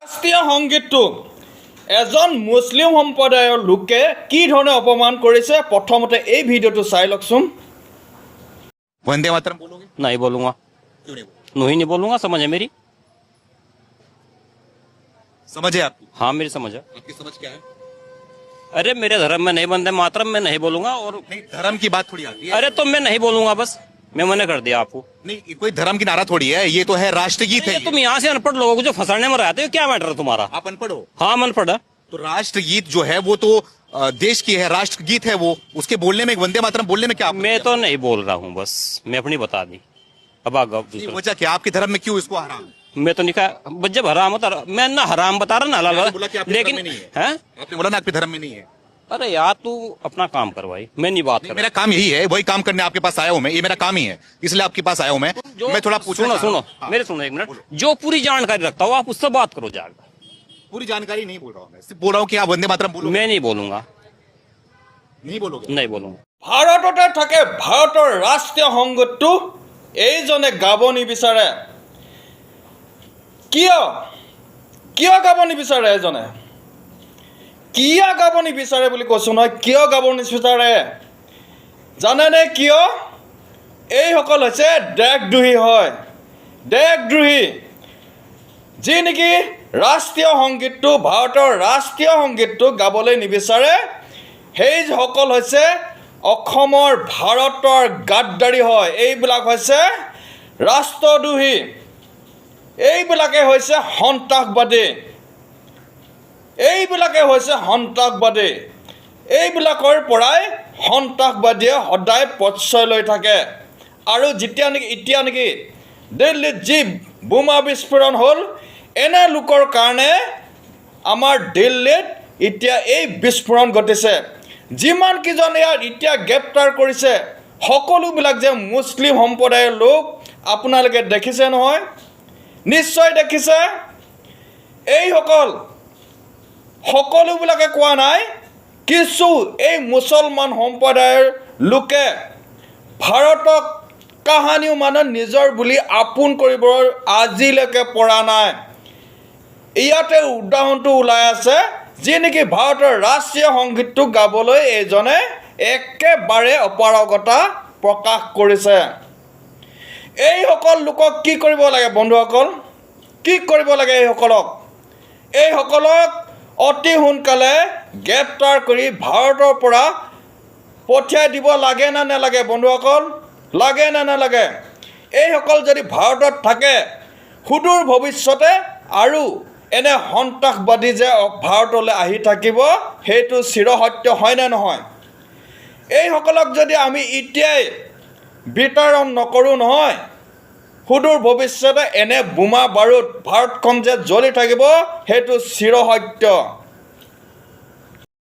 ৰাষ্ট্ৰীয় সংগীতটো এজন মুছলিম সম্প্ৰদায়ৰ লোকে কি ধৰণে অপমান কৰিছে প্ৰথমতে এই ভিডিঅ'টো চাই লওকচোন। वंदे मातरम बोलोगे? नहीं बोलूंगा। क्यों नहीं बोलोगे? नहीं बोलूंगा। समझ है मेरी? समझ है आपकी? हाँ मेरी समझ है। आपकी समझ क्या है? अरे मेरे धर्म में नहीं वंदे मातरम में नहीं बोलूंगा। और नहीं, धर्म की बात थोड़ी आती है। अरे तो मैं नहीं बोलूंगा, बस मैं मना कर दिया आपको। नहीं, कोई धर्म की नारा थोड़ी है, ये तो है राष्ट्रगीत है। ये तुम यहाँ से अनपढ़ लोगों को जो फंसाने में रहते हो, क्या मैटर है तुम्हारा? आप अनपढ़ हो हाँ मैं अनपढ़ है। तो राष्ट्रगीत जो है वो तो देश की है, राष्ट्रगीत है वो, उसके बोलने में वंदे मातरम बोलने में क्या आपत्ति मैं है? तो नहीं बोल रहा हूँ, बस मैं अपनी बता दी। अब आगे नहीं, वजह क्या आपके धर्म में क्यों इसको हराम है? मैं तो नहीं कहा जब हराम होता, मैं ना हराम बता रहा ना आपने हलाल, बोला कि आपके लेकिन धर्म में नहीं है। हैं? आपने बोला ना आपके धर्म में नहीं है। अरे यार तू अपना काम कर भाई, मैं नहीं बात नहीं, कर मेरा काम यही है, वही काम करने आपके पास आया हूँ मैं, ये मेरा काम ही है, इसलिए आपके पास आया हूँ मैं। मैं थोड़ा पूछना सुनो चाह रहा सुनो हूँ। हाँ, मेरे सुनो एक मिनट, जो पूरी जानकारी रखता हो आप उससे बात करो जाकर। पूरी जानकारी नहीं बोल रहा हूँ मैं, सिर्फ बोल रहा हूँ कि आप वंदे मातरम बोलो। मैं नहीं बोलूंगा, नहीं बोलोगे? नहीं बोलूंगा। ভাৰততে থাকে ভাৰতৰ ৰাষ্ট্ৰীয় সংগীতটো এইজনে গাব নিবিচাৰে কিয় কিয় গাব নিবিচাৰে এজনে কিয় গাব নিবিচাৰে বুলি কৈছোঁ নহয় কিয় গাব নিবিচাৰে জানেনে কিয় এইসকল হৈছে দেশদ্ৰোহী হয় দেশদ্ৰোহী যি নেকি ৰাষ্ট্ৰীয় সংগীতটো ভাৰতৰ ৰাষ্ট্ৰীয় সংগীতটো গাবলৈ নিবিচাৰে সেইসকল হৈছে অসমৰ ভাৰতৰ গাদ্দাৰী হয় এইবিলাক হৈছে ৰাষ্ট্ৰদ্ৰোহী এইবিলাকে হৈছে সন্ত্ৰাসবাদী এইবিলাকৰ পৰাই সন্ত্ৰাসবাদীয়ে সদায় প্ৰশ্ৰয় লৈ থাকে আৰু এতিয়া নেকি দিল্লীত যি বোমা বিস্ফোৰণ হ'ল এনে লোকৰ কাৰণে আমাৰ দিল্লীত এতিয়া এই বিস্ফোৰণ ঘটিছে যিমান কিজন ইয়াত এতিয়া গ্ৰেপ্তাৰ কৰিছে সকলোবিলাক যে মুছলিম সম্প্ৰদায়ৰ লোক আপোনালোকে দেখিছে নহয় নিশ্চয় দেখিছে এইসকল সকলোবিলাকে কোৱা নাই কিছু এই মুছলমান সম্প্ৰদায়ৰ লোকে ভাৰতক কাহানিও মানে নিজৰ বুলি আপোন কৰিব আজিলৈকে পৰা নাই ইয়াতে উদাহৰণটো ওলাই আছে যি নেকি ভাৰতৰ ৰাষ্ট্ৰীয় সংগীতটো গাবলৈ এইজনে একেবাৰে অপাৰগতা প্ৰকাশ কৰিছে এইসকল লোকক কি কৰিব লাগে বন্ধুসকল কি কৰিব লাগে এইসকলক অতি সোনকালে গ্ৰেপ্তাৰ কৰি ভাৰতৰ পৰা পঠিয়াই দিব লাগে না নালাগে বন্ধুসকল লাগে না নালাগে এইসকল যদি ভাৰতত থাকে সুদূৰ ভৱিষ্যতে আৰু এনে সন্ত্ৰাসবাদী যে ভাৰতলৈ আহি থাকিব সেইটো চিৰসত্য হয় নে নহয় এইসকলক যদি আমি এতিয়াই বিতৰণ নকৰোঁ নহয় সুদূৰ ভৱিষ্যতে এনে বোমা বাৰুদ ভাৰতখন যে জ্বলি থাকিব সেইটো চিৰসত্য